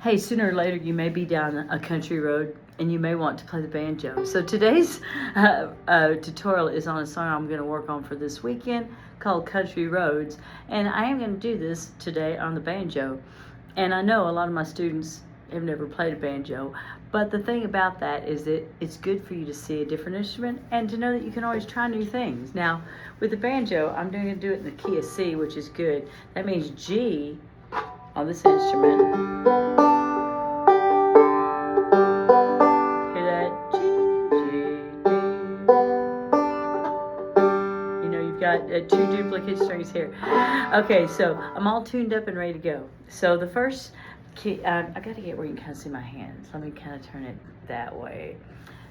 Hey, sooner or later you may be down a country road and you may want to play the banjo. So today's tutorial is on a song I'm going to work on for this weekend called Country Roads. And I am going to do this today on the banjo. And I know a lot of my students have never played a banjo, but the thing about that is that it's good for you to see a different instrument and to know that you can always try new things. Now, with the banjo, I'm going to do it in the key of C, which is good. That means G on this instrument. Hear that? G, G, G. You know, you've got 2 duplicate strings here. Okay, so I'm all tuned up and ready to go. So the first key, I got to get where you can kind of see my hands. Let me kind of turn it that way.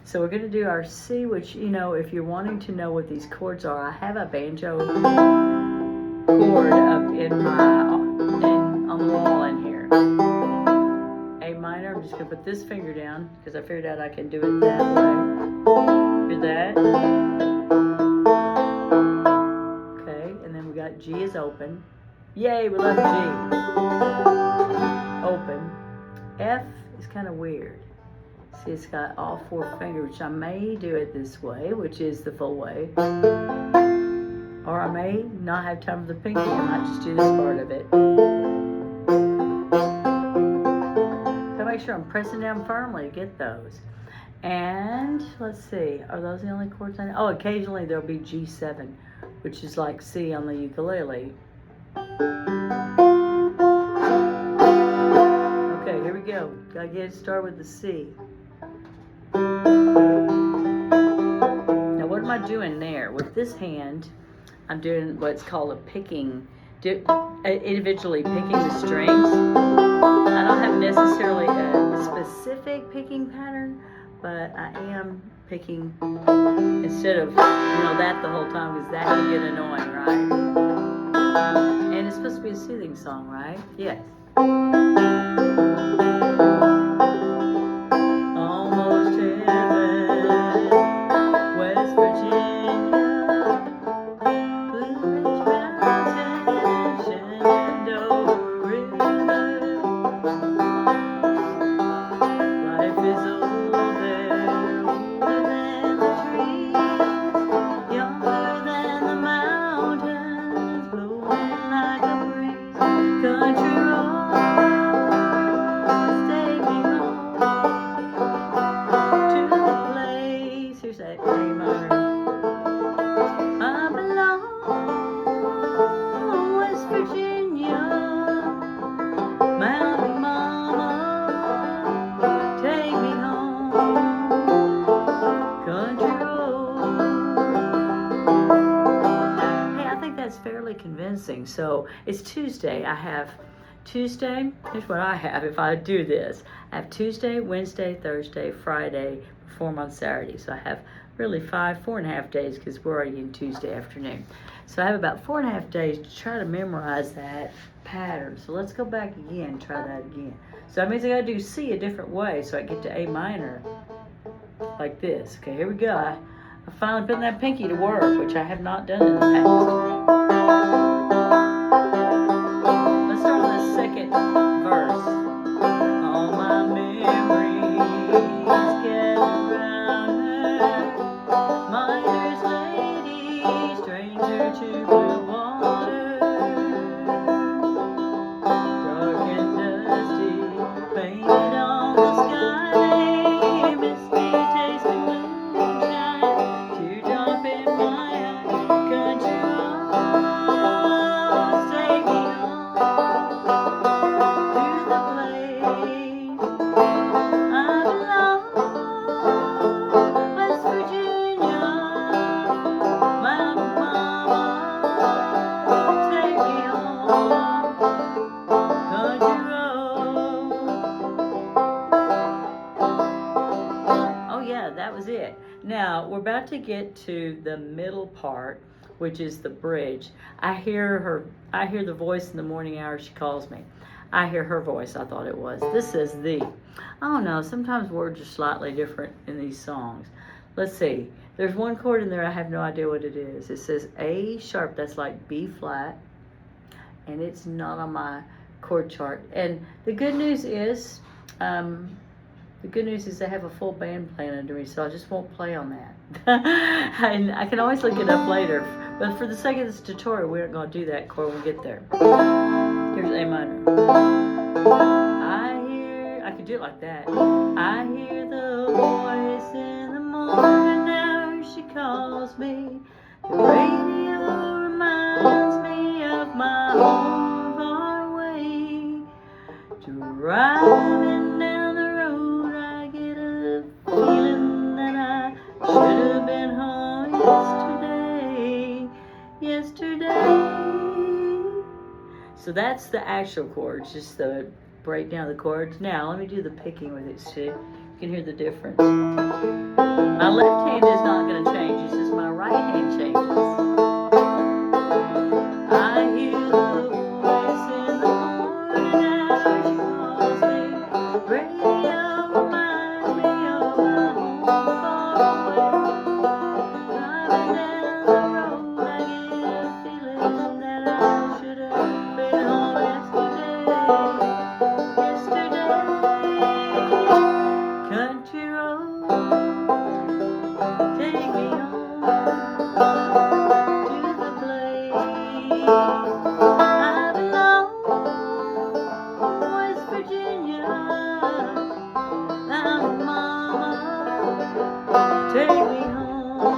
So we're going to do our C, which, you know, if you're wanting to know what these chords are, I have a banjo chord up in my, on the wall in here. A minor, I'm just going to put this finger down because I figured out I can do it that way. Hear that? Okay, and then we got G is open. Yay, we love G. Open. F is kind of weird. See, it's got all 4 fingers, which I may do it this way, which is the full way. Or I may not have time for the pinky, I might just do this part of it. So make sure I'm pressing down firmly to get those. And let's see, are those the only chords I know? Oh, occasionally there'll be G7, which is like C on the ukulele. Okay, here we go. Gotta get it started with the C. Now what am I doing there? With this hand, I'm doing what's called a picking, individually picking the strings. I don't have necessarily a specific picking pattern, but I am picking instead of, that the whole time, because that can get annoying, right? And it's supposed to be a soothing song, right? Yes. Almost heaven, West Virginia, Blue Ridge Mountain, Shenandoah River. Life is old there, older than the trees, younger than the mountains, blowing like a breeze. Country roads take me home to the place. Here's that A minor. I belong, West Virginia, Mountain Mama, take me home, country road. Hey, I think that's fairly convincing. So it's Tuesday. I have Tuesday, here's what I have if I do this. I have Tuesday, Wednesday, Thursday, Friday, perform on Saturday. So I have really 4.5 days, because we're already in Tuesday afternoon. So I have about 4.5 days to try to memorize that pattern. So let's go back again and try that again. So that means I gotta do C a different way so I get to A minor like this. Okay, here we go. I finally put that pinky to work, which I have not done in the past. Let's start with the second verse. All my memories gather round her, miner's lady, stranger to blue water, dark and dusty, painted on the sky, misty tasting moonshine, teardrop in my eye, country roads take me home to the place I belong, West Virginia, Mountain Mama, take me home, country road. Oh yeah, that was it. Now we're about to get to the middle part, which is the bridge. I hear the voice in the morning hours. She calls me. I hear her voice, I thought it was. This says the. I don't know, sometimes words are slightly different in these songs. Let's see. There's one chord in there I have no idea what it is. It says A sharp, that's like B flat, and it's not on my chord chart. And the good news is, I have a full band playing under me, so I just won't play on that. And I can always look it up later. But for the sake of this tutorial, we aren't going to do that chord when we get there. Here's A minor. I could do it like that. I hear the voice in the morning, now she calls me. The radio reminds me of my home far away. Driving down the road, I get a feeling that I should have been home yesterday. So that's the actual chords, just the breakdown of the chords. Now let me do the picking with it so you can hear the difference. My left hand is not going to change, it's just my right hand changes. I hear the voice in the morning, now she calls me. Radio reminds me of my home far away. Driving down the road, I get a feeling that I should have been home yesterday. Country road, take me home to the place I belong, West Virginia. Now, mama, take me home.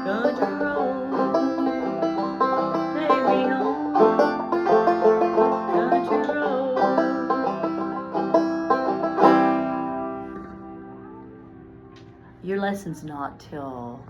Country road, take me home. Country road. Your lesson's not till